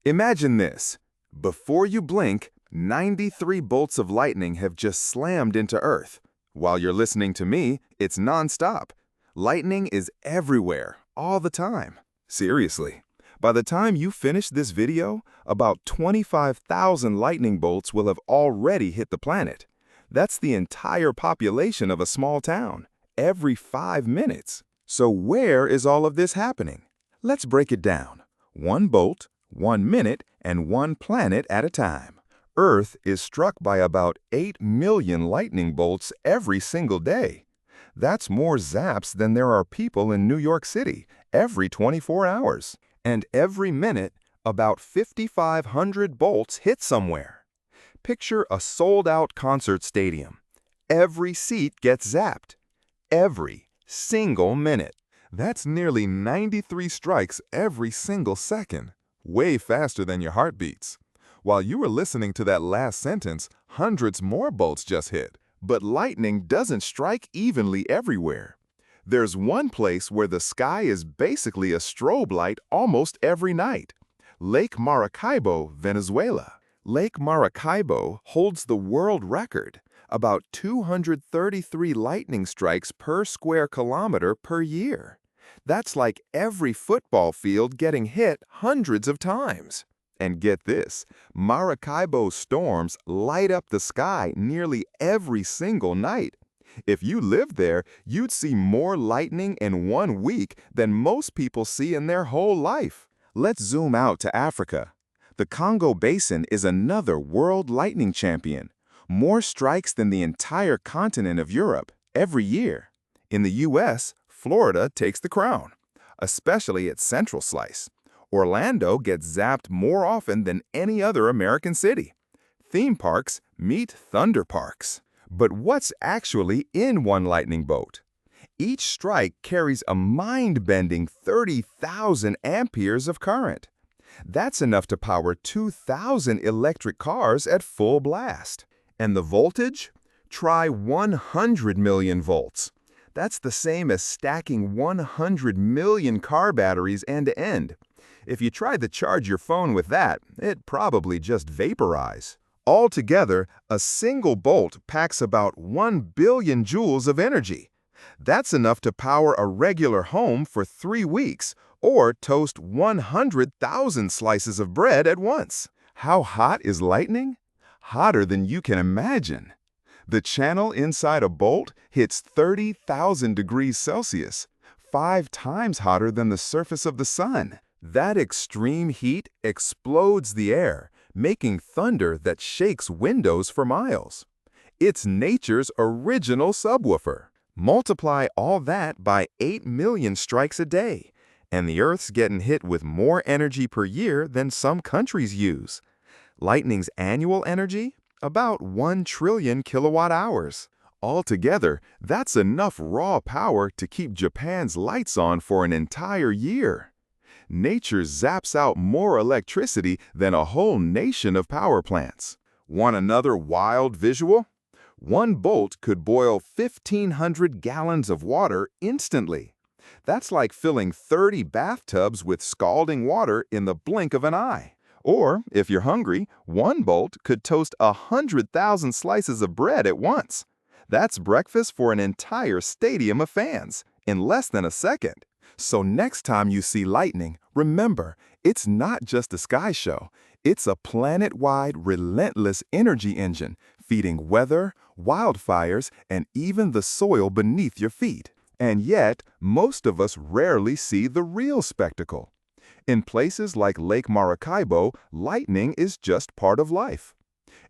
Imagine this. Before you blink, 93 bolts of lightning have just slammed into Earth. While you're listening to me, it's nonstop. Lightning is everywhere, all the time. Seriously. By the time you finish this video, about 25,000 lightning bolts will have already hit the planet. That's the entire population of a small town, every 5 minutes. So where is all of this happening? Let's break it down. One bolt, 1 minute, and one planet at a time. Earth is struck by about 8 million lightning bolts every single day. That's more zaps than there are people in New York City every 24 hours. And every minute, about 5,500 bolts hit somewhere. Picture a sold-out concert stadium. Every seat gets zapped. Every single minute. That's nearly 93 strikes every single second. Way faster than your heart beats. While you were listening to that last sentence, hundreds more bolts just hit. But lightning doesn't strike evenly everywhere. There's one place where the sky is basically a strobe light almost every night. Lake Maracaibo, Venezuela. Lake Maracaibo holds the world record, about 233 lightning strikes per square kilometer per year. That's like every football field getting hit hundreds of times. And get this, Maracaibo storms light up the sky nearly every single night. If you lived there, you'd see more lightning in 1 week than most people see in their whole life. Let's zoom out to Africa. The Congo Basin is another world lightning champion. More strikes than the entire continent of Europe every year. In the US, Florida takes the crown, especially its central slice. Orlando gets zapped more often than any other American city. Theme parks meet thunder parks. But what's actually in one lightning bolt? Each strike carries a mind-bending 30,000 amperes of current. That's enough to power 2,000 electric cars at full blast. And the voltage? Try 100 million volts. That's the same as stacking 100 million car batteries end-to-end. If you tried to charge your phone with that, it'd probably just vaporize. Altogether, a single bolt packs about 1 billion joules of energy. That's enough to power a regular home for 3 weeks or toast 100,000 slices of bread at once. How hot is lightning? Hotter than you can imagine. The channel inside a bolt hits 30,000 degrees Celsius, 5 times hotter than the surface of the sun. That extreme heat explodes the air, making thunder that shakes windows for miles. It's nature's original subwoofer. Multiply all that by 8 million strikes a day, and the Earth's getting hit with more energy per year than some countries use. Lightning's annual energy? About 1 trillion kilowatt hours. Altogether, that's enough raw power to keep Japan's lights on for an entire year. Nature zaps out more electricity than a whole nation of power plants. Want another wild visual? One bolt could boil 1,500 gallons of water instantly. That's like filling 30 bathtubs with scalding water in the blink of an eye. Or, if you're hungry, one bolt could toast 100,000 slices of bread at once. That's breakfast for an entire stadium of fans in less than a second. So next time you see lightning, remember, it's not just a sky show. It's a planet-wide, relentless energy engine feeding weather, wildfires, and even the soil beneath your feet. And yet, most of us rarely see the real spectacle. In places like Lake Maracaibo, lightning is just part of life.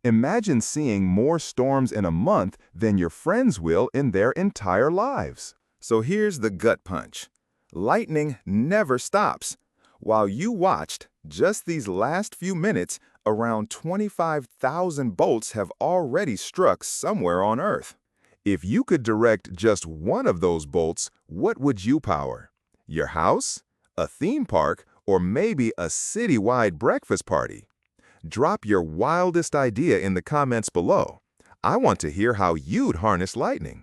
Imagine seeing more storms in a month than your friends will in their entire lives. So here's the gut punch. Lightning never stops. While you watched, just these last few minutes, around 25,000 bolts have already struck somewhere on Earth. If you could direct just one of those bolts, what would you power? Your house? A theme park? Or maybe a citywide breakfast party? Drop your wildest idea in the comments below. I want to hear how you'd harness lightning.